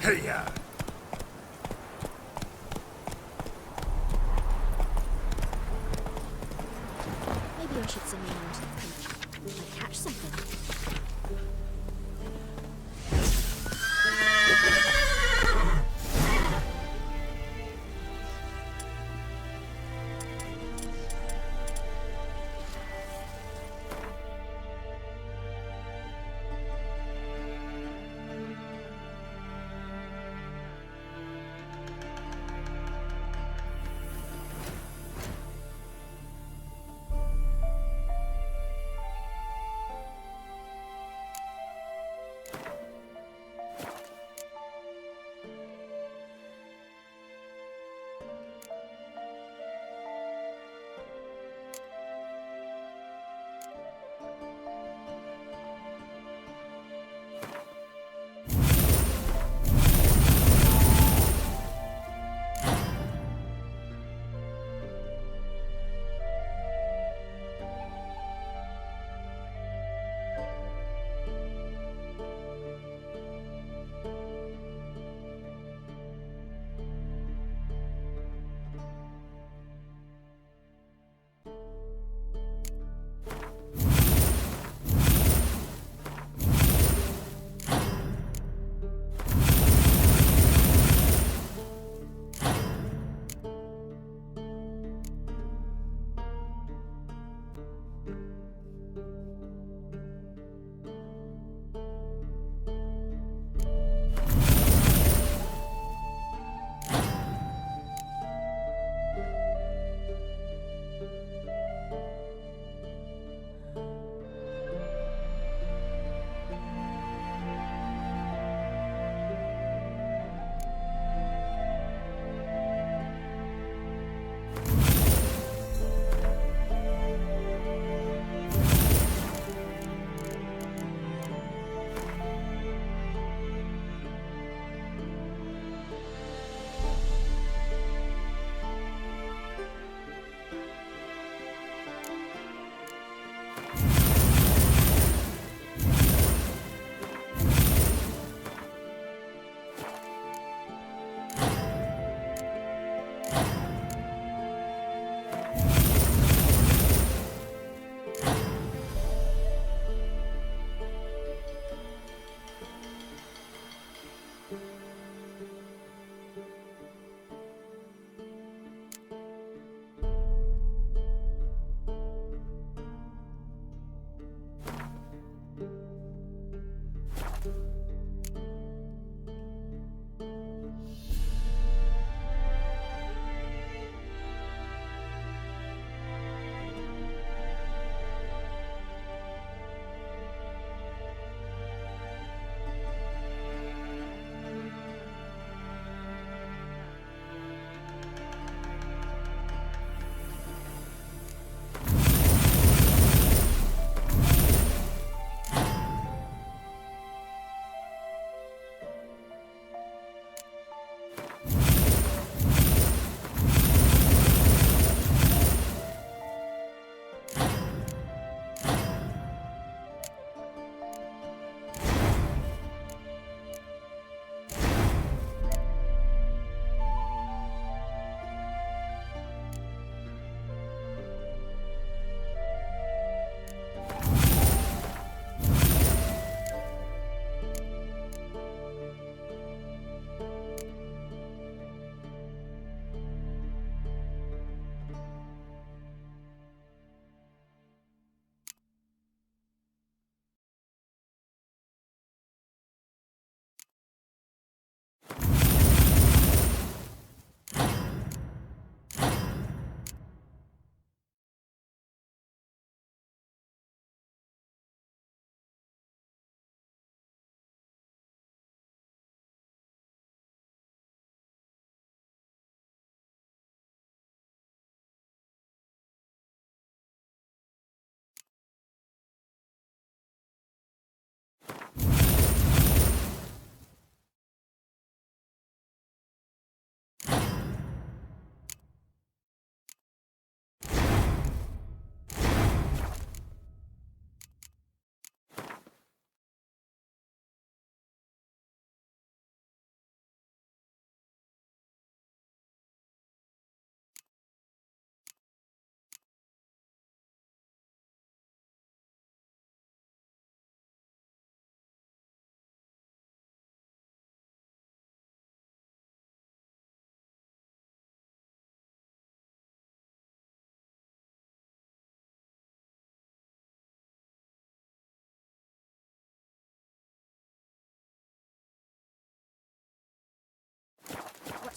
Hey-ya! Maybe I should send me around to the beach. Might catch something.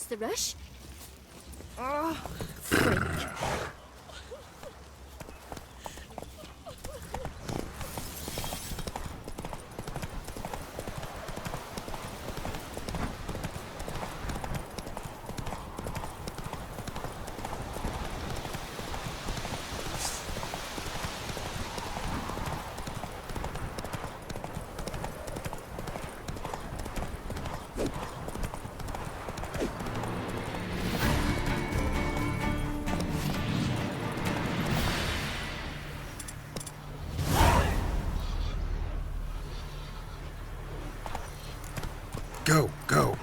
What's the rush? Oh, freak. Go, go.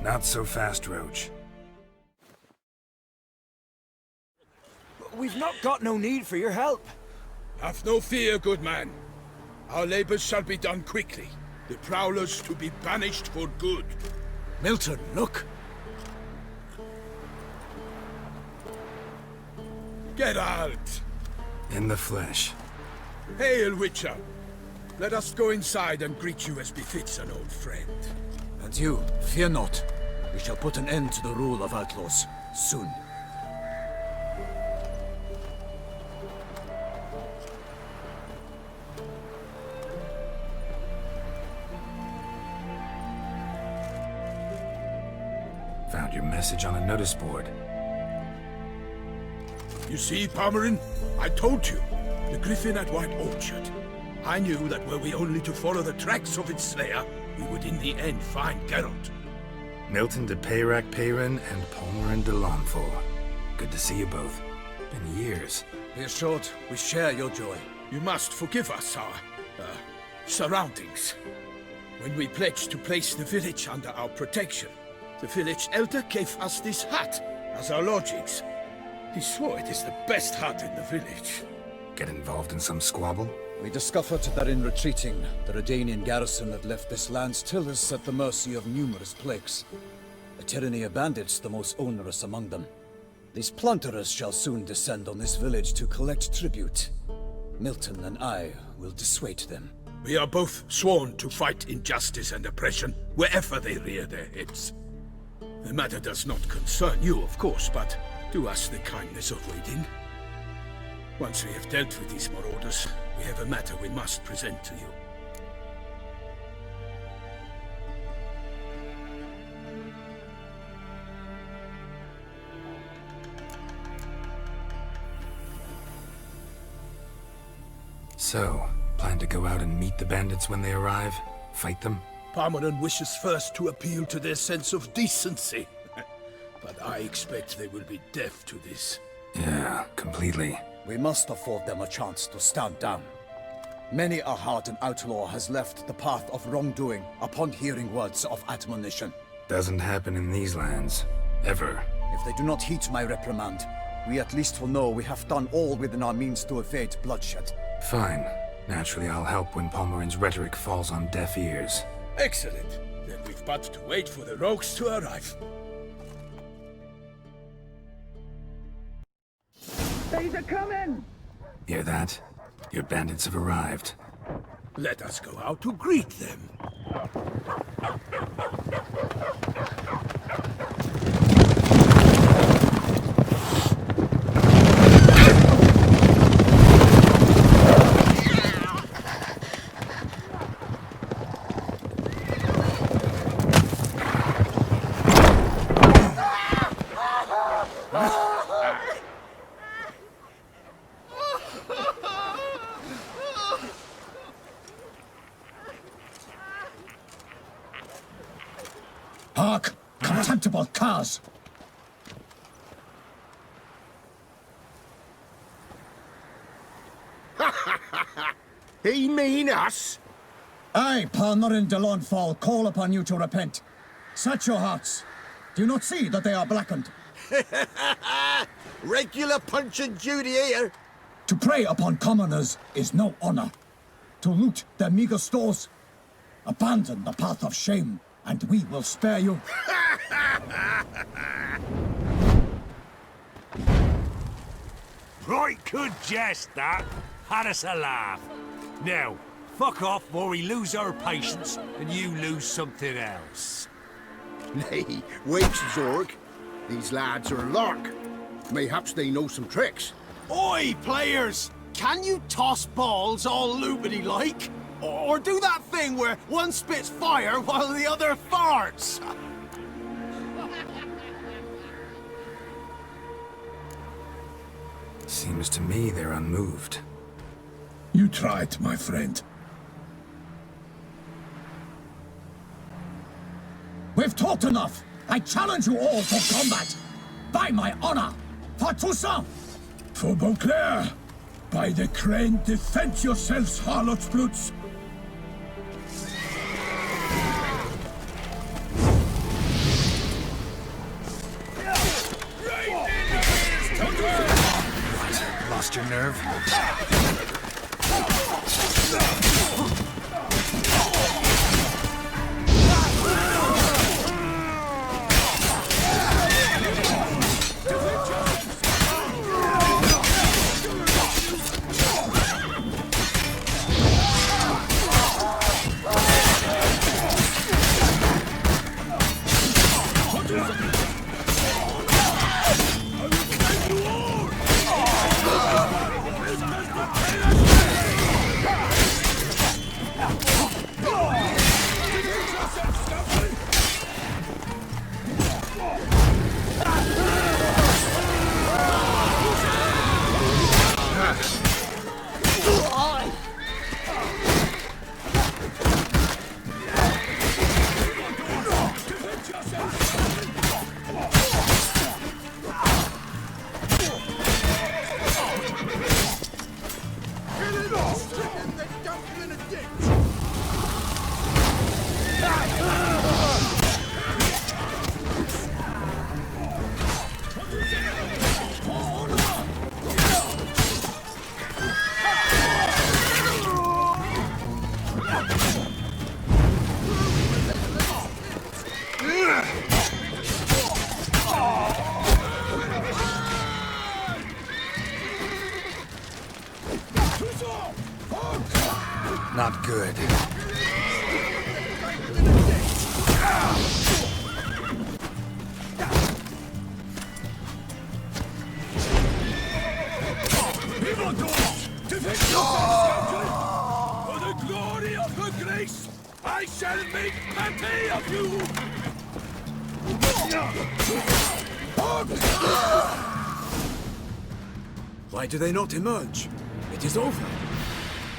Not so fast, Roach. We've not got no need for your help. Have no fear, good man. Our labors shall be done quickly. The prowlers to be banished for good. Milton, look! Geralt! In the flesh. Hail, Witcher! Let us go inside and greet you as befits an old friend. And you, fear not. We shall put an end to the rule of outlaws, soon. Found your message on a notice board. You see, Palmerin? I told you. The griffin at White Orchard. I knew that were we only to follow the tracks of its slayer, we would in the end find Geralt. Milton de Peyrac Peyrin and Palmerin de Lanfort. Good to see you both. Been years. Be assured, we share your joy. You must forgive us our, surroundings. When we pledged to place the village under our protection, the village elder gave us this hut as our lodgings. He swore it is the best hut in the village. Get involved in some squabble? We discovered that in retreating, the Redanian garrison had left this land tillers at the mercy of numerous plagues. A tyranny of bandits, the most onerous among them. These plunderers shall soon descend on this village to collect tribute. Milton and I will dissuade them. We are both sworn to fight injustice and oppression wherever they rear their heads. The matter does not concern you, of course, but do us the kindness of waiting. Once we have dealt with these marauders, we have a matter we must present to you. So, plan to go out and meet the bandits when they arrive? Fight them? Palmerin wishes first to appeal to their sense of decency. But I expect they will be deaf to this. Yeah, completely. We must afford them a chance to stand down. Many a hardened outlaw has left the path of wrongdoing upon hearing words of admonition. Doesn't happen in these lands. Ever. If they do not heed my reprimand, we at least will know we have done all within our means to evade bloodshed. Fine. Naturally, I'll help when Palmerin's rhetoric falls on deaf ears. Excellent. Then we've but to wait for the rogues to arrive. They're coming! Hear that? Your bandits have arrived. Let us go out to greet them. Hark! Contemptible curs! He mean us? I, Palmerin de Launfal, call upon you to repent. Set your hearts. Do you not see that they are blackened? Regular Punch and Judy here. To prey upon commoners is no honor. To loot their meager stores, abandon the path of shame, and we will spare you. Right good jest, that. Had us a laugh. Now, fuck off or we lose our patience and you lose something else. Nay, wait, Zorg. These lads are a lark. Mayhaps they know some tricks. Oi, players! Can you toss balls all loopity-like? Or do that thing where one spits fire while the other farts? Seems to me they're unmoved. You tried, my friend. We've talked enough. I challenge you all to combat. By my honor, for Toussaint. For Beauclair. By the crane, defend yourselves, harlots bloods. Lost your nerve? Not good. For the glory of her grace, I shall make pate of you! Why do they not emerge? It is over.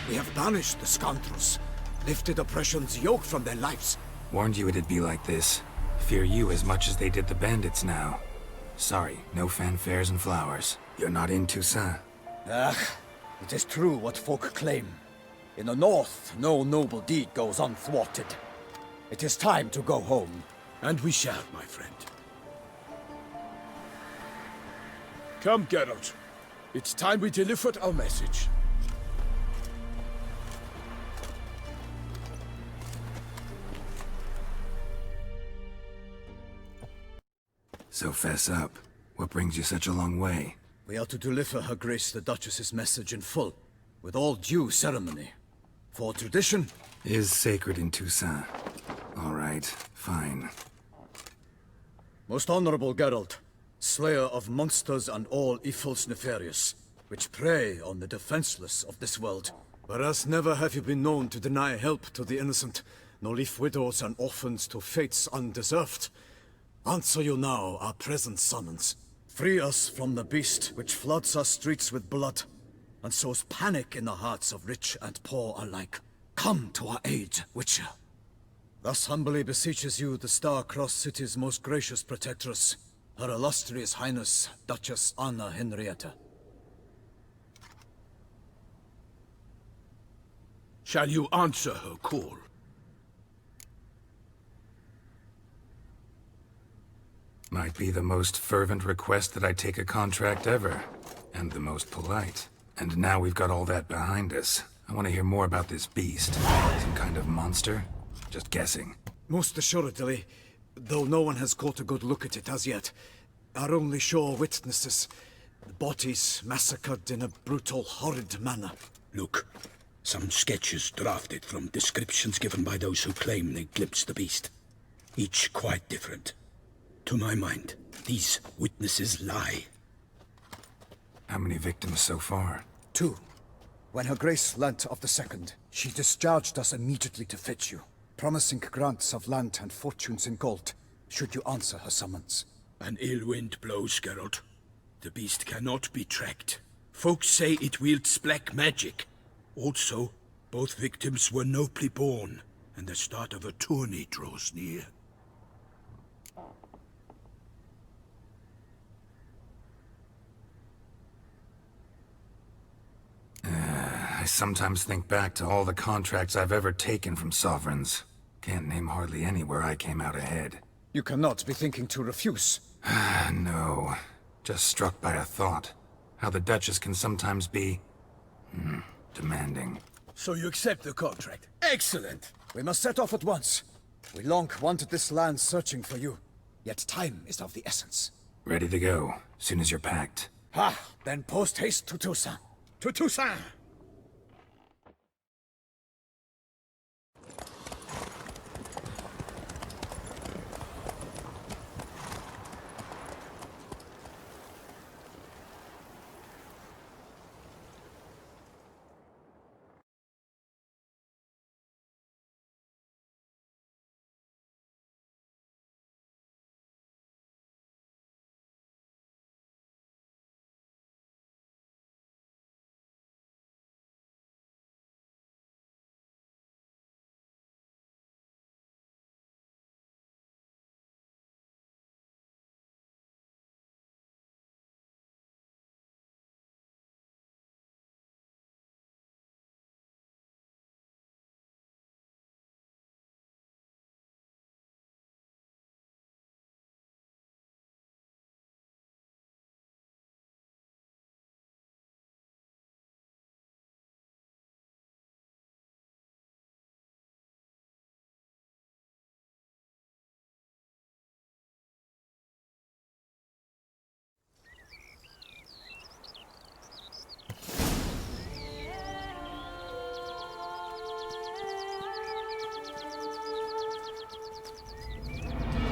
We have banished the scoundrels, lifted oppression's yoke from their lives. Warned you it'd be like this. Fear you as much as they did the bandits now. Sorry, no fanfares and flowers. You're not in Toussaint. It is true what folk claim. In the north, no noble deed goes unthwarted. It is time to go home. And we shall, my friend. Come, Geralt. It's time we delivered our message. So fess up. What brings you such a long way? We are to deliver Her Grace the Duchess's message in full, with all due ceremony. For tradition Is sacred in Toussaint. All right, fine. Most honorable Geralt, slayer of monsters and all evils nefarious, which prey on the defenseless of this world. Whereas never have you been known to deny help to the innocent, nor leave widows and orphans to fates undeserved. Answer you now our present summons. Free us from the beast which floods our streets with blood, and sows panic in the hearts of rich and poor alike. Come to our aid, Witcher. Thus humbly beseeches you the Star-Crossed City's most gracious protectress, Her Illustrious Highness, Duchess Anna Henrietta. Shall you answer her call? Might be the most fervent request that I take a contract ever. And the most polite. And now we've got all that behind us. I want to hear more about this beast. Some kind of monster? Just guessing. Most assuredly, though no one has caught a good look at it as yet. Our only sure witnesses. Bodies massacred in a brutal, horrid manner. Look, some sketches drafted from descriptions given by those who claim they glimpsed the beast. Each quite different. To my mind, these witnesses lie. How many victims so far? 2. When Her Grace learnt of the second, she discharged us immediately to fetch you, promising grants of land and fortunes in gold, should you answer her summons. An ill wind blows, Geralt. The beast cannot be tracked. Folks say it wields black magic. Also, both victims were nobly born, and the start of a tourney draws near. I sometimes think back to all the contracts I've ever taken from sovereigns. Can't name hardly any where I came out ahead. You cannot be thinking to refuse. No. Just struck by a thought. How the Duchess can sometimes be... demanding. So you accept the contract? Excellent! We must set off at once. We long wanted this land searching for you. Yet time is of the essence. Ready to go, soon as you're packed. Then post haste to Toussaint. To Toussaint!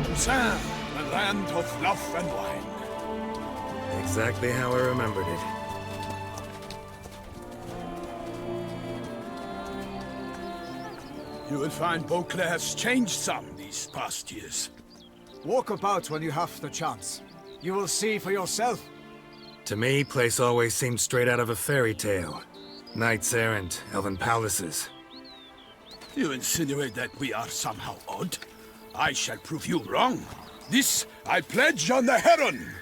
Toussaint, the land of love and wine. Exactly how I remembered it. You will find Beauclair has changed some these past years. Walk about when you have the chance. You will see for yourself. To me, place always seemed straight out of a fairy tale. Knights errant, elven palaces. You insinuate that we are somehow odd? I shall prove you wrong. This I pledge on the Heron!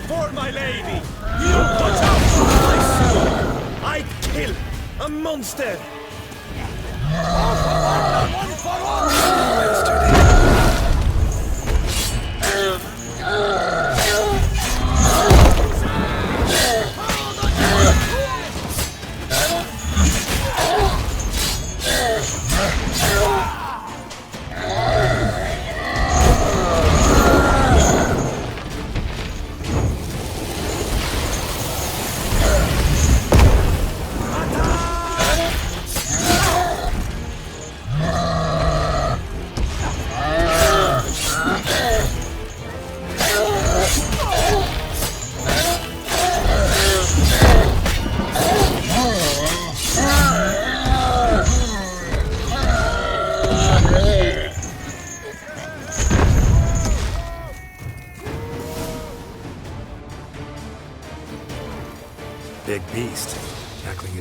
For my lady! You put out my soul! I kill a monster! One for all!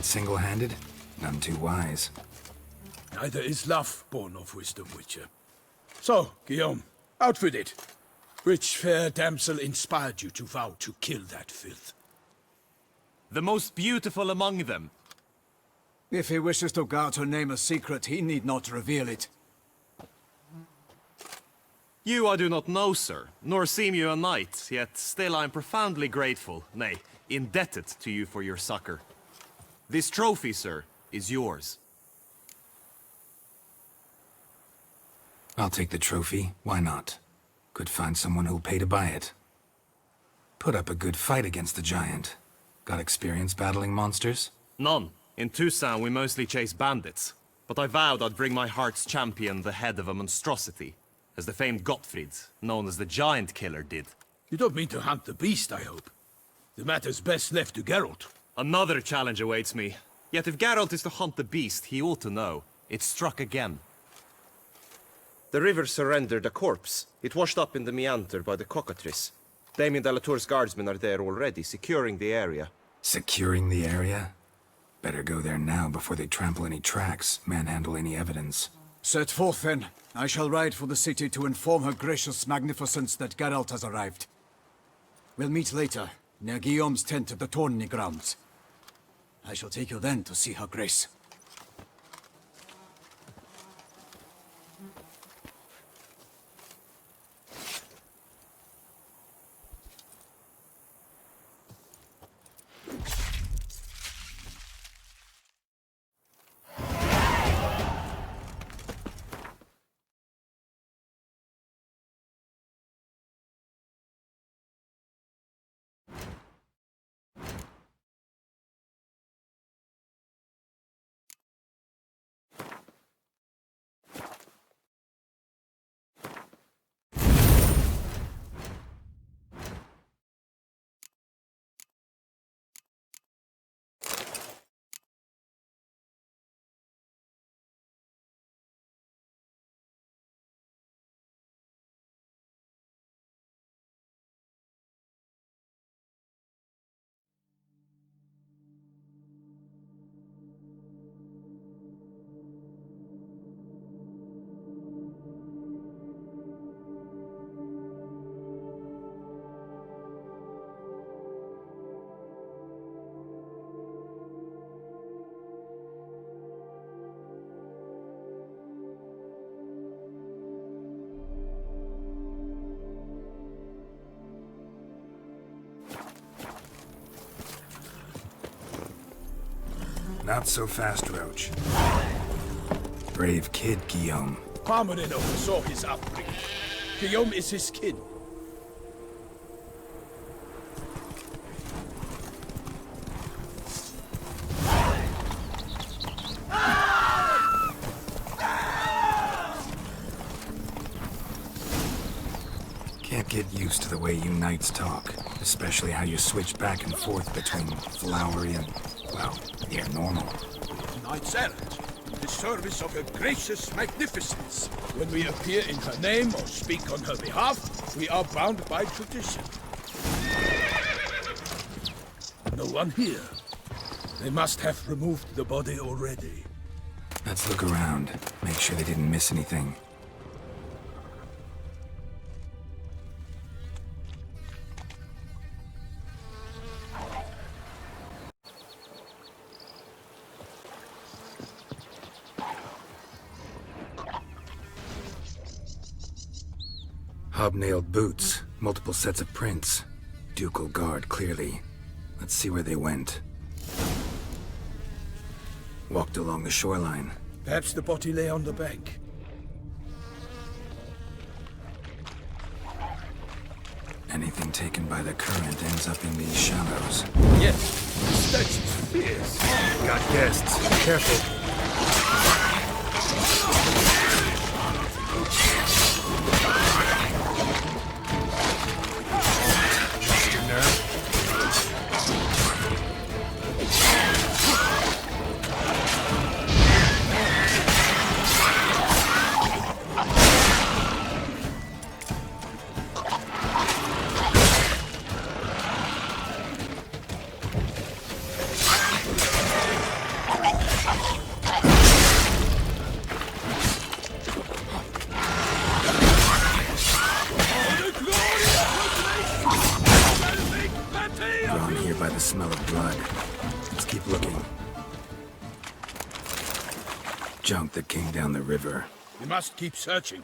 single-handed? None too wise. Neither is love born of wisdom, Witcher. So, Guillaume, out with it. Which fair damsel inspired you to vow to kill that filth? The most beautiful among them. If he wishes to guard her name a secret, he need not reveal it. You I do not know, sir, nor seem you a knight, yet still I am profoundly grateful, nay, indebted to you for your succor. This trophy, sir, is yours. I'll take the trophy. Why not? Could find someone who'll pay to buy it. Put up a good fight against the giant. Got experience battling monsters? None. In Toussaint we mostly chase bandits. But I vowed I'd bring my heart's champion the head of a monstrosity, as the famed Gottfried, known as the Giant Killer, did. You don't mean to hunt the beast, I hope. The matter's best left to Geralt. Another challenge awaits me. Yet if Geralt is to hunt the beast, he ought to know. It struck again. The river surrendered a corpse. It washed up in the meander by the cockatrice. Damien de la Tour's guardsmen are there already, securing the area. Securing the area? Better go there now before they trample any tracks, manhandle any evidence. Set forth, then. I shall ride for the city to inform her gracious magnificence that Geralt has arrived. We'll meet later, near Guillaume's tent at the Tourney grounds. I shall take you then to see her grace. Not so fast, Roach. Brave kid, Guillaume. Parmanin oversaw his upbringing. Guillaume is his kin. Can't get used to the way you knights talk, especially how you switch back and forth between flowery and, well, near normal. Knights errant, in the service of her gracious magnificence. When we appear in her name or speak on her behalf, we are bound by tradition. No one here. They must have removed the body already. Let's look around, make sure they didn't miss anything. Hobnailed boots, multiple sets of prints. Ducal guard, clearly. Let's see where they went. Walked along the shoreline. Perhaps the body lay on the bank. Anything taken by the current ends up in these shallows. Yes, the stench is fierce. Got guests. Careful. Just your nerve. smell of blood. Let's keep looking. Junk that came down the river. We must keep searching.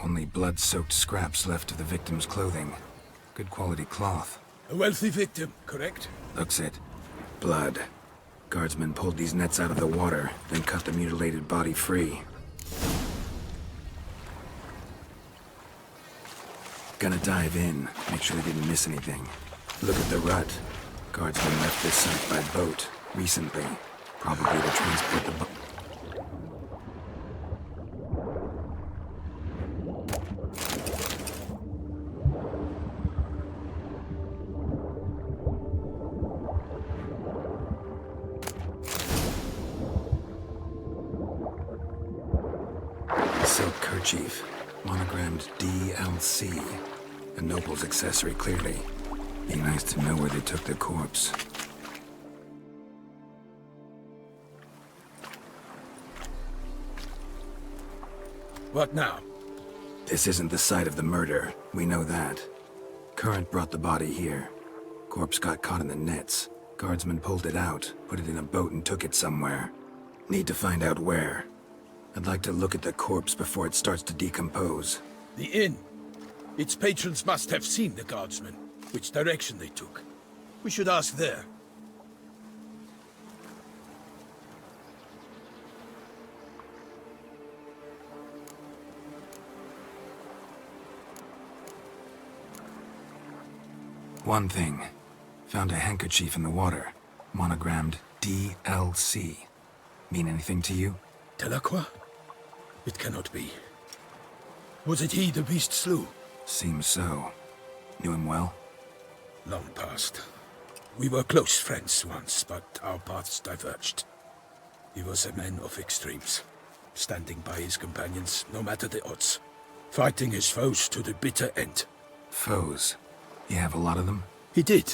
Only blood-soaked scraps left of the victim's clothing. Good quality cloth. A wealthy victim, correct? Looks it. Blood. Guardsmen pulled these nets out of the water, then cut the mutilated body free. Gonna dive in, make sure they didn't miss anything. Look at the rut. Guardsmen left this site by boat, recently. Probably to transport the silk kerchief, monogrammed DLC. A noble's accessory, clearly. Be nice to know where they took the corpse. What now? This isn't the site of the murder. We know that. Current brought the body here. Corpse got caught in the nets. Guardsmen pulled it out, put it in a boat and took it somewhere. Need to find out where. I'd like to look at the corpse before it starts to decompose. The inn. Its patrons must have seen the guardsmen, which direction they took. We should ask there. One thing. Found a handkerchief in the water. Monogrammed DLC. Mean anything to you? Delacroix? It cannot be. Was it he the beast slew? Seems so. Knew him well? Long past. We were close friends once, but our paths diverged. He was a man of extremes, standing by his companions no matter the odds, fighting his foes to the bitter end. Foes? You have a lot of them? He did,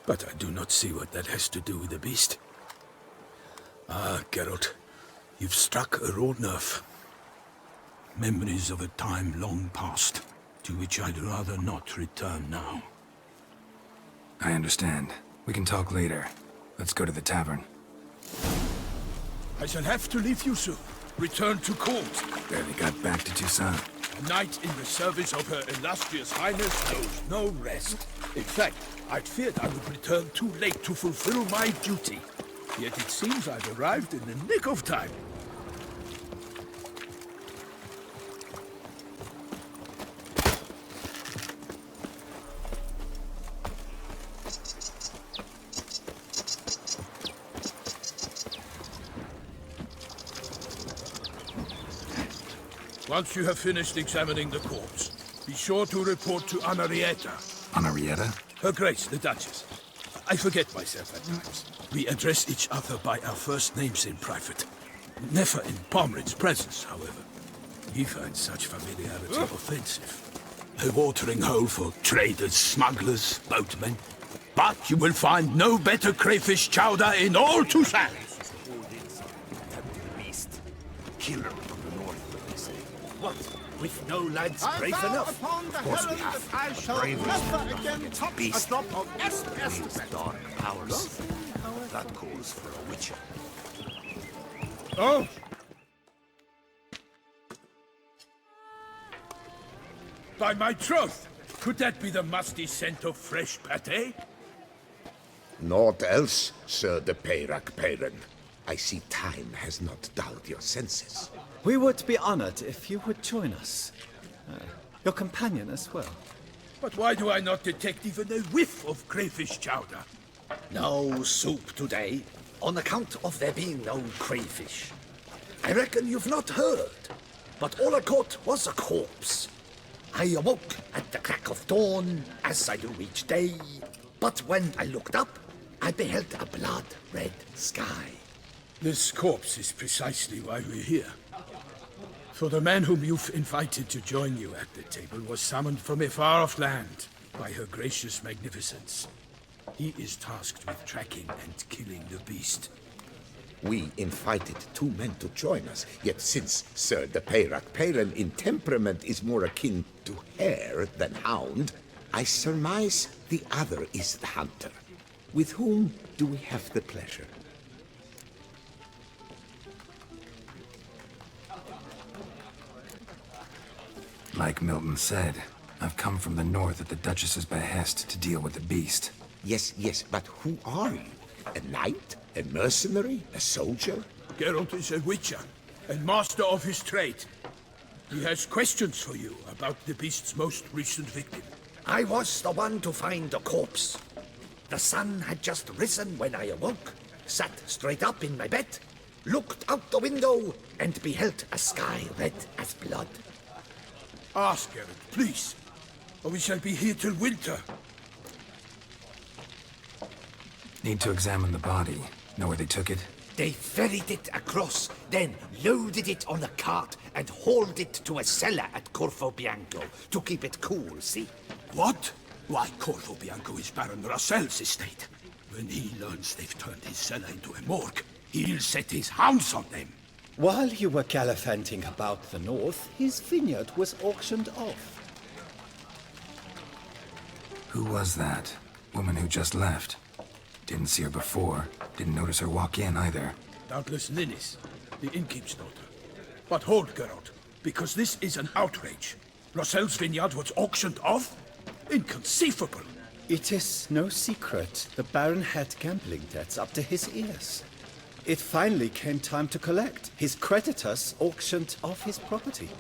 but I do not see what that has to do with the beast. Ah, Geralt, you've struck a raw nerve. Memories of a time long past, to which I'd rather not return now. I understand. We can talk later. Let's go to the tavern. I shall have to leave you soon. Return to court. Barely got back to Toussaint. A knight in the service of Her Illustrious Highness knows no rest. In fact, I'd feared I would return too late to fulfill my duty. Yet it seems I've arrived in the nick of time. Once you have finished examining the corpse, be sure to report to Anarietta. Anarietta? Her Grace, the Duchess. I forget myself at times. We address each other by our first names in private. Never in Pomrin's presence, however. He finds such familiarity offensive. A watering hole for traders, smugglers, boatmen. But you will find no better crayfish chowder in all Toussaint. Killer from the north, they say. What? With no lads brave enough? Of course we have. Bravery is not beast. Wields dark powers. That calls for a witcher. Oh! By my troth! Could that be the musty scent of fresh pâté? Naught else, Sir de Peyrac Peyren. I see time has not dulled your senses. We would be honored if you would join us. Your companion as well. But why do I not detect even a whiff of crayfish chowder? No soup today, on account of there being no crayfish. I reckon you've not heard, but all I caught was a corpse. I awoke at the crack of dawn, as I do each day, but when I looked up, I beheld a blood-red sky. This corpse is precisely why we're here. For the man whom you've invited to join you at the table was summoned from a far-off land by her gracious magnificence. He is tasked with tracking and killing the beast. We invited 2 men to join us, yet since Sir de Peyrac-Peyran in temperament is more akin to hare than hound, I surmise the other is the hunter. With whom do we have the pleasure? Like Milton said, I've come from the north at the Duchess's behest to deal with the beast. Yes, yes, but who are you? A knight? A mercenary? A soldier? Geralt is a witcher, and master of his trade. He has questions for you about the beast's most recent victim. I was the one to find the corpse. The sun had just risen when I awoke, sat straight up in my bed, looked out the window, and beheld a sky red as blood. Ask Geralt, please, or we shall be here till winter. Need to examine the body. Know where they took it? They ferried it across, then loaded it on a cart and hauled it to a cellar at Corvo Bianco to keep it cool, see? What? Why, Corvo Bianco is Baron Russell's estate. When he learns they've turned his cellar into a morgue, he'll set his hounds on them. While you were gallivanting about the north, his vineyard was auctioned off. Who was that? Woman who just left. Didn't see her before. Didn't notice her walk in either. Doubtless Ninnis, the innkeep's daughter. But hold, Geralt, because this is an outrage. Russell's vineyard was auctioned off? Inconceivable! It is no secret the Baron had gambling debts up to his ears. It finally came time to collect. His creditors auctioned off his property.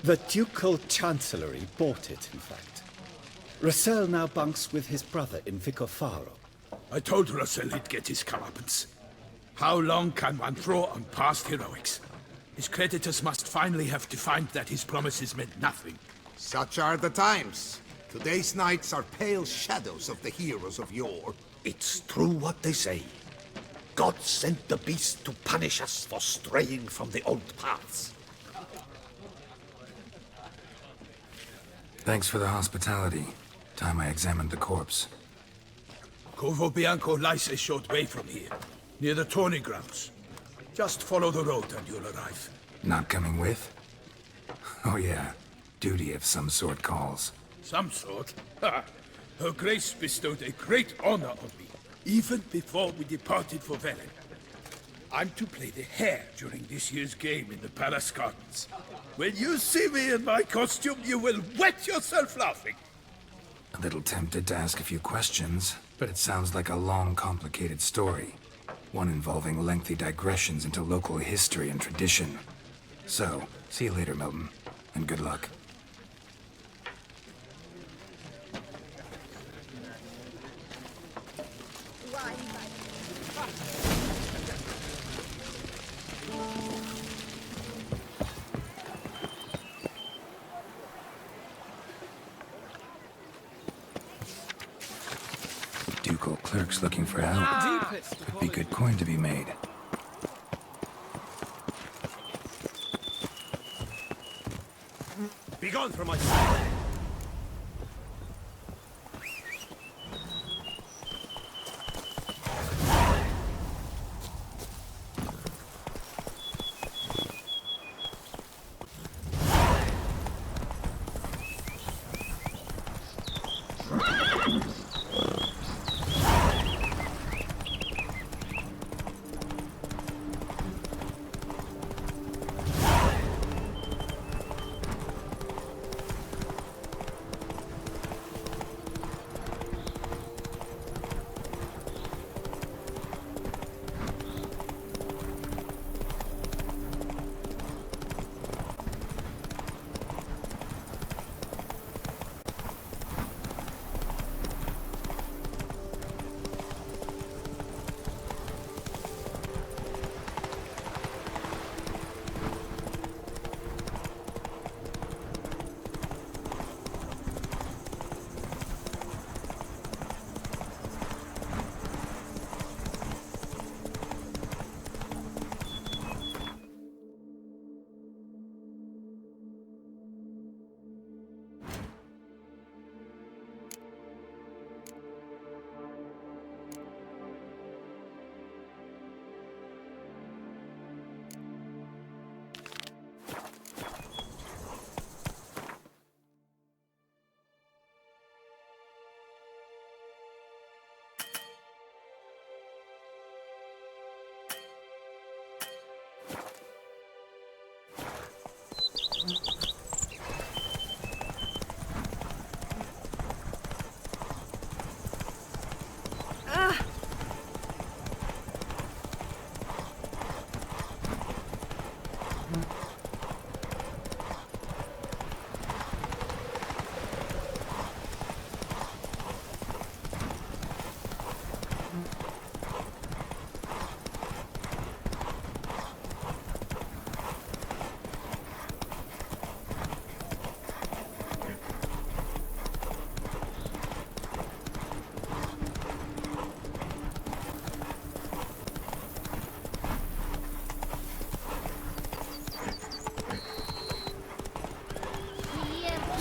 The Ducal Chancellery bought it, in fact. Russell now bunks with his brother in Vicofaro. I told Russell he'd get his comeuppance. How long can one throw on past heroics? His creditors must finally have to find that his promises meant nothing. Such are the times. Today's knights are pale shadows of the heroes of yore. It's true what they say. God sent the beast to punish us for straying from the old paths. Thanks for the hospitality. Time I examined the corpse. Corvo Bianco lies a short way from here, near the tourney grounds. Just follow the road and you'll arrive. Not coming with? Oh yeah, duty of some sort calls. Some sort? Ha! Her Grace bestowed a great honor on me, even before we departed for Velen. I'm to play the hare during this year's game in the Palace Gardens. When you see me in my costume, you will wet yourself laughing. A little tempted to ask a few questions, but it sounds like a long, complicated story. One involving lengthy digressions into local history and tradition. So, see you later, Milton, and good luck. Ducal clerks looking for help. Could be good coin to be made. Be gone from my sight!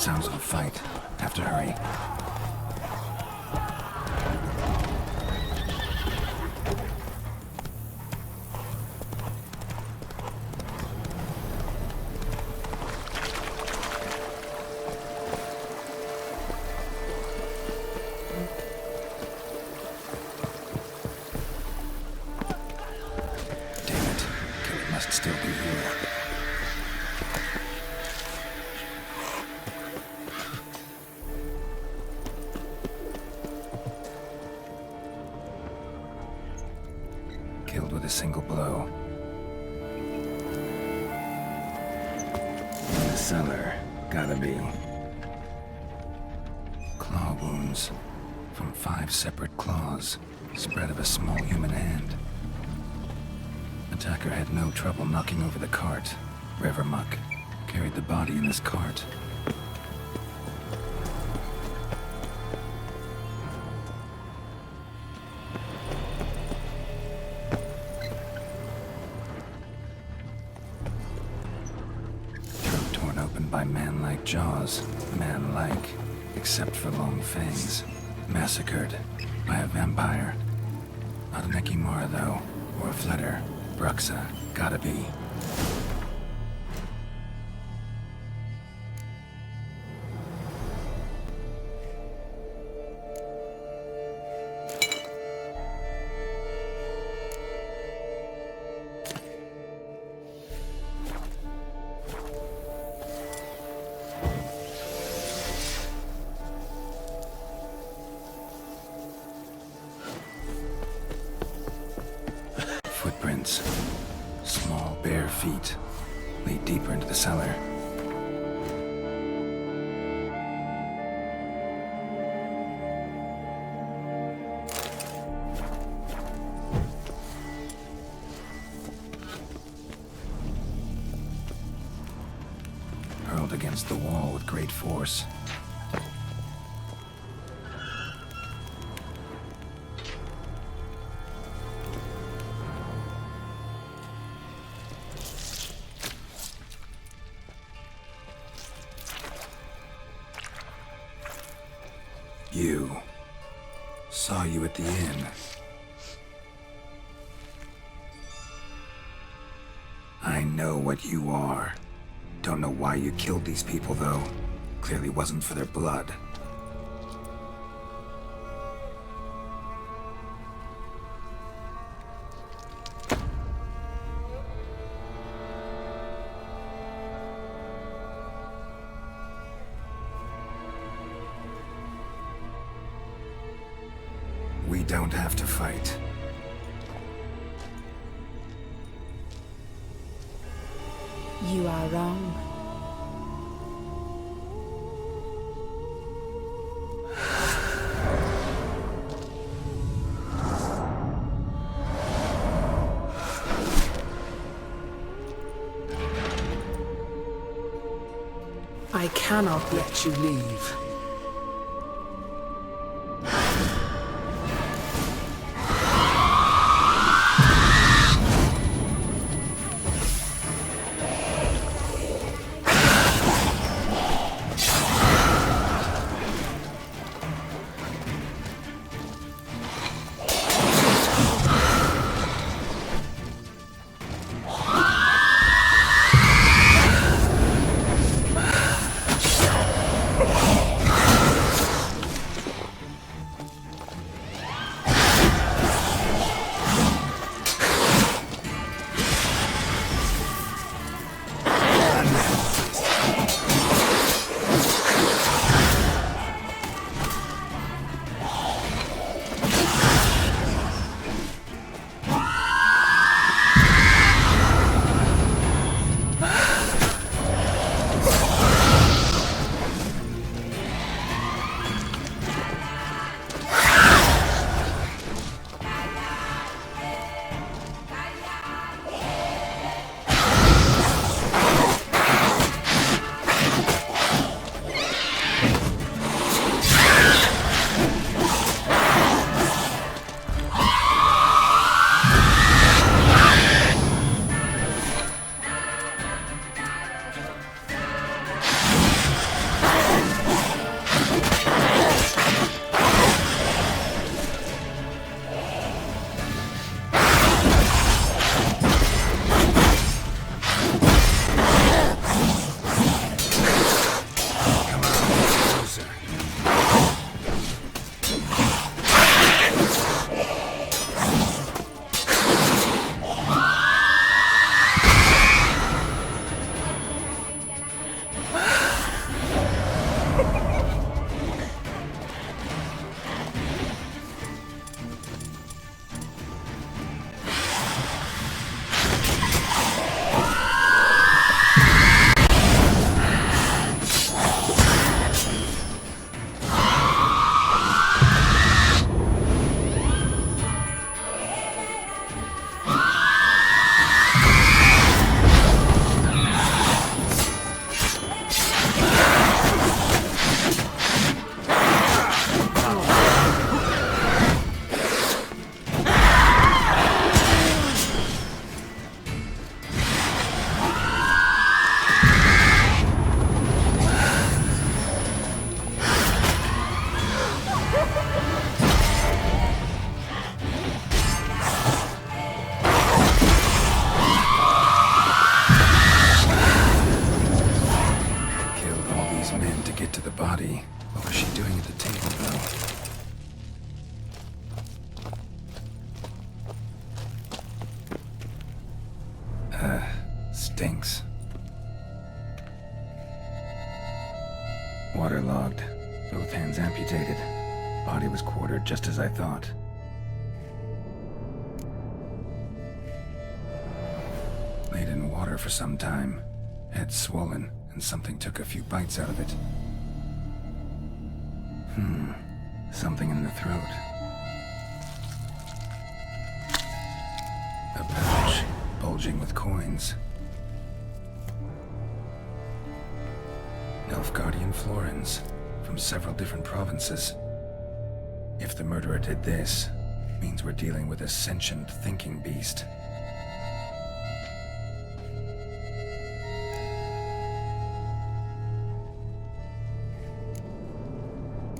sounds of a fight. Have to hurry. Damn it. Killer must still be here. Killed with a single blow. In the cellar. Gotta be. Claw wounds. From 5 separate claws. Spread of a small human hand. Attacker had no trouble knocking over the cart. River muck. Carried the body in this cart. Throat torn open by man-like jaws. Man-like, except for long fangs. Massacred by a vampire. Not an Ekimara, though, or a Fletter. Bruxa, gotta be. Footprints. Small, bare feet. Lead deeper into the cellar. Hurled against the wall with great force. You. Saw you at the inn. I know what you are. Don't know why you killed these people, though. Clearly wasn't for their blood. We don't have to fight. You are wrong. I cannot let you leave. stinks. Waterlogged. Both hands amputated. Body was quartered just as I thought. Laid in water for some time. Head swollen, and something took a few bites out of it. Something in the throat. A pouch, bulging with coins. Nilfgaardian florins, from several different provinces. If the murderer did this, means we're dealing with a sentient thinking beast.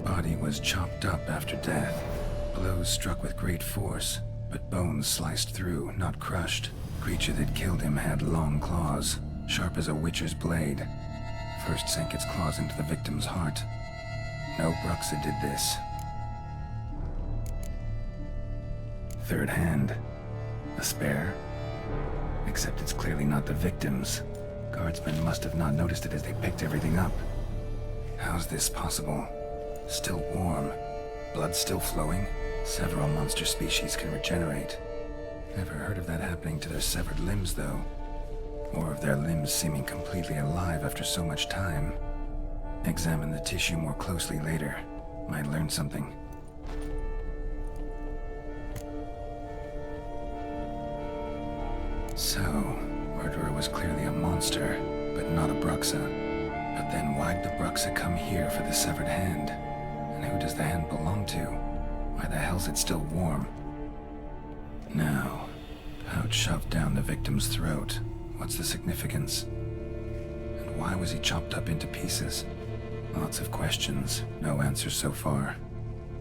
Body was chopped up after death. Blows struck with great force, but bones sliced through, not crushed. Creature that killed him had long claws, sharp as a witcher's blade. First sank its claws into the victim's heart. No Bruxa did this. Third hand. A spare? Except it's clearly not the victim's. Guardsmen must have not noticed it as they picked everything up. How's this possible? Still warm. Blood still flowing? Several monster species can regenerate. Never heard of that happening to their severed limbs, though. Or of their limbs seeming completely alive after so much time. Examine the tissue more closely later. Might learn something. So, murderer was clearly a monster, but not a Bruxa. But then why'd the Bruxa come here for the severed hand? And who does the hand belong to? Why the hell's it still warm? Now, pouch shoved down the victim's throat. What's the significance? And why was he chopped up into pieces? Lots of questions, no answers so far.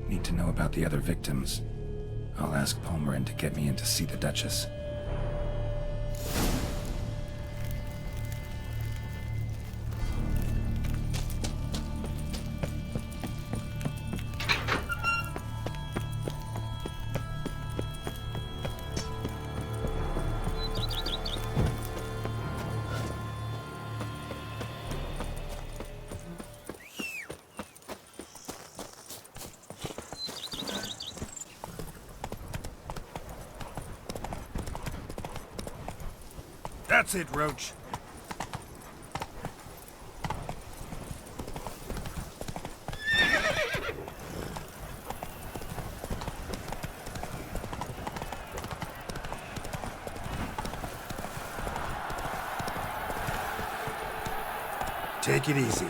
Need to know about the other victims. I'll ask Palmerin to get me in to see the Duchess. That's it, Roach. Take it easy.